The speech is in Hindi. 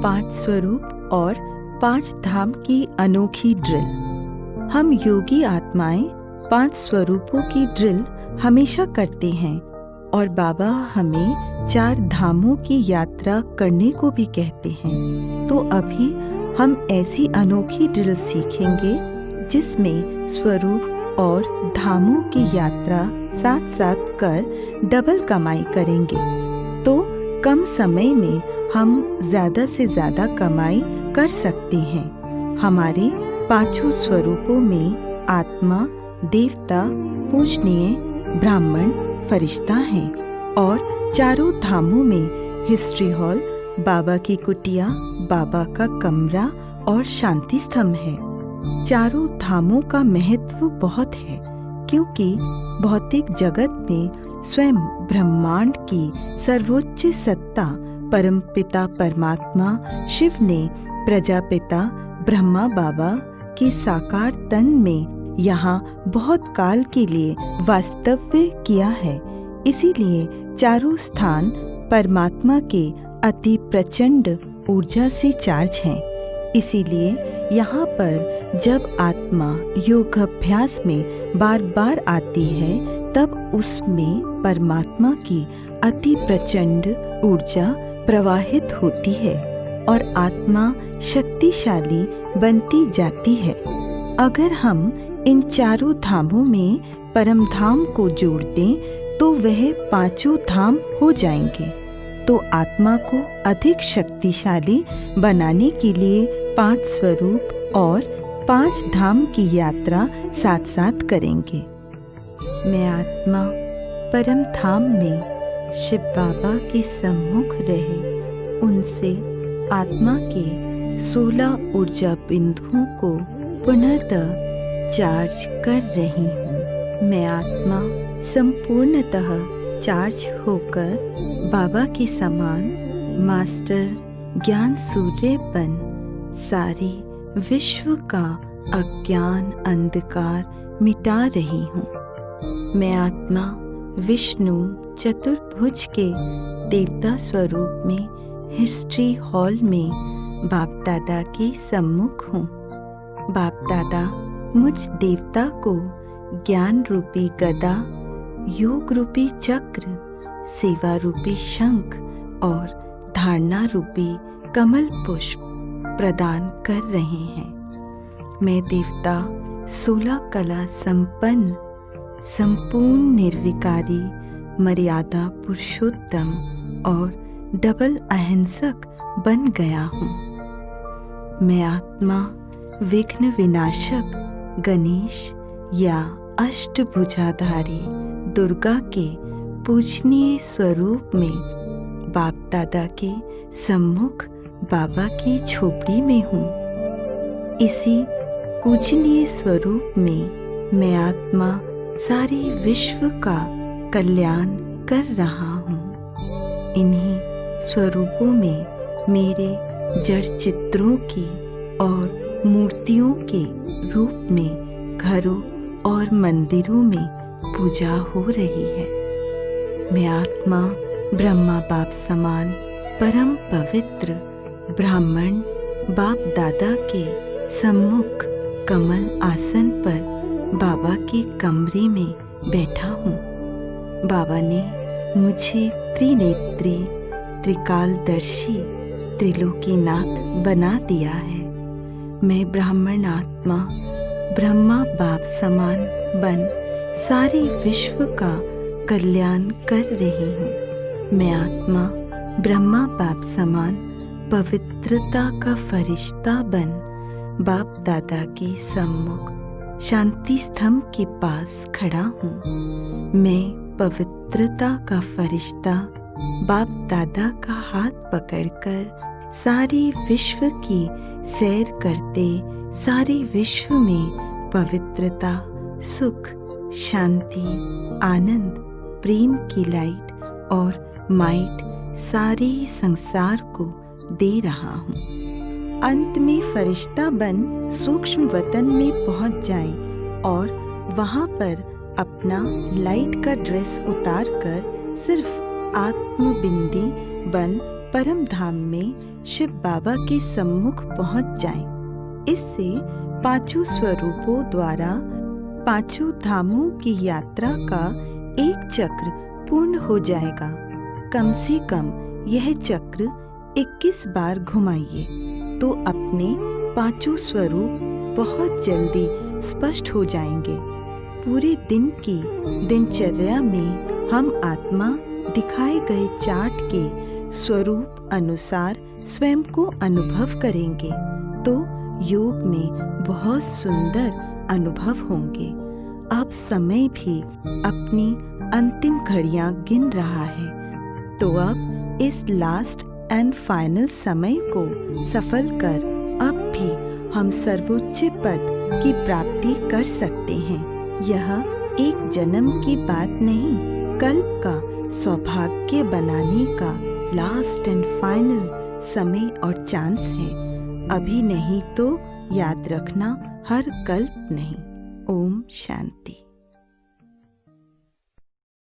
5 स्वरूप और 5 धाम की अनोखी ड्रिल। हम योगी आत्माएं 5 स्वरूपों की ड्रिल हमेशा करते हैं और बाबा हमें 4 धामों की यात्रा करने को भी कहते हैं। तो अभी हम ऐसी अनोखी ड्रिल सीखेंगे जिसमें स्वरूप और धामों की यात्रा साथ साथ कर डबल कमाई करेंगे। तो कम समय में हम ज़्यादा से ज़्यादा कमाई कर सकते हैं। हमारे 5 स्वरूपों में आत्मा, देवता, पूजनीय, ब्राह्मण, फरिश्ता हैं और 4 धामों में हिस्ट्री हॉल, बाबा की कुटिया, बाबा का कमरा और शांति स्तंभ है। 4 धामों का महत्व बहुत है क्योंकि भौतिक जगत में स्वयं ब्रह्मांड की सर्वोच्च सत्ता परमपिता परमात्मा शिव ने प्रजापिता ब्रह्मा बाबा के साकार तन में यहाँ बहुत काल के लिए वास्तव्य किया है। इसीलिए 4 स्थान परमात्मा के अति प्रचंड ऊर्जा से चार्ज हैं। इसीलिए यहाँ पर जब आत्मा योग अभ्यास में बार बार आती है तब उसमें परमात्मा की अति प्रचंड ऊर्जा प्रवाहित होती है और आत्मा शक्तिशाली बनती जाती है। अगर हम इन 4 धामों में परम धाम को जोड़ दें तो वह 5 धाम हो जाएंगे। तो आत्मा को अधिक शक्तिशाली बनाने के लिए 5 स्वरूप और 5 धाम की यात्रा साथ साथ करेंगे। मैं आत्मा परम धाम में शिव बाबा के सम्मुख रहे उनसे आत्मा के 16 ऊर्जा बिंदुओं को पुनः चार्ज कर रही हूँ। मैं आत्मा संपूर्णतः चार्ज होकर बाबा के समान मास्टर ज्ञान सूर्य बन सारी विश्व का अज्ञान अंधकार मिटा रही हूँ। मैं आत्मा विष्णु चतुर्भुज के देवता स्वरूप में हिस्ट्री हॉल में बाप दादा के सम्मुख हूँ। बाप दादा मुझ देवता को ज्ञान रूपी गदा, योग रूपी चक्र, सेवा रूपी शंख और धारणा रूपी कमल पुष्प प्रदान कर रहे हैं। मैं देवता 16 कला संपन्न संपूर्ण निर्विकारी मर्यादा पुरुषोत्तम और डबल अहिंसक बन गया हूँ। मैं आत्मा विघ्न विनाशक गणेश या अष्टभुजाधारी दुर्गा के पूजनीय स्वरूप में बाप दादा के सम्मुख बाबा की झोपड़ी में हूँ। इसी पूजनीय स्वरूप में मैं आत्मा सारी विश्व का कल्याण कर रहा हूँ। इन्हीं स्वरूपों में मेरे जड़ चित्रों की और मूर्तियों के रूप में घरों और मंदिरों में पूजा हो रही है। मैं आत्मा ब्रह्मा बाप समान परम पवित्र ब्राह्मण बाप दादा के सम्मुख कमल आसन पर बाबा के कमरे में बैठा हूँ। बाबा ने मुझे त्रिनेत्री, त्रिकालदर्शी, त्रिलोकीनाथ बना दिया है। मैं ब्राह्मण आत्मा ब्रह्मा बाप समान बन सारी विश्व का कल्याण कर रही हूँ। मैं आत्मा ब्रह्मा बाप समान पवित्रता का फरिश्ता बन बाप दादा के सम्मुख शांति स्तंभ के पास खड़ा हूँ। मैं पवित्रता का फरिश्ता बाप दादा का हाथ पकड़कर सारी विश्व की सैर करते सारे विश्व में पवित्रता, सुख, शांति, आनंद, प्रेम की लाइट और माइट सारे संसार को दे रहा हूँ। अंत में फरिश्ता बन सूक्ष्म वतन में पहुँच जाएं और वहाँ पर अपना लाइट का ड्रेस उतार कर सिर्फ आत्मबिंदी बन परम धाम में शिव बाबा के सम्मुख पहुंच जाएं। इससे पांचों स्वरूपों द्वारा पांचों धामों की यात्रा का एक चक्र पूर्ण हो जाएगा। कम से कम यह चक्र 21 बार घुमाइए तो अपने पांचों स्वरूप बहुत जल्दी स्पष्ट हो जाएंगे। पूरे दिन की दिनचर्या में हम आत्मा दिखाए गए चार्ट के स्वरूप अनुसार स्वयं को अनुभव करेंगे तो योग में बहुत सुंदर अनुभव होंगे। अब समय भी अपनी अंतिम घड़ियां गिन रहा है, तो अब इस लास्ट एंड फाइनल समय को सफल कर अब भी हम सर्वोच्च पद की प्राप्ति कर सकते हैं। यह एक जन्म की बात नहीं, कल्प का सौभाग्य बनाने का लास्ट एंड फाइनल समय और चांस है। अभी नहीं तो याद रखना हर कल्प नहीं। ओम शांति।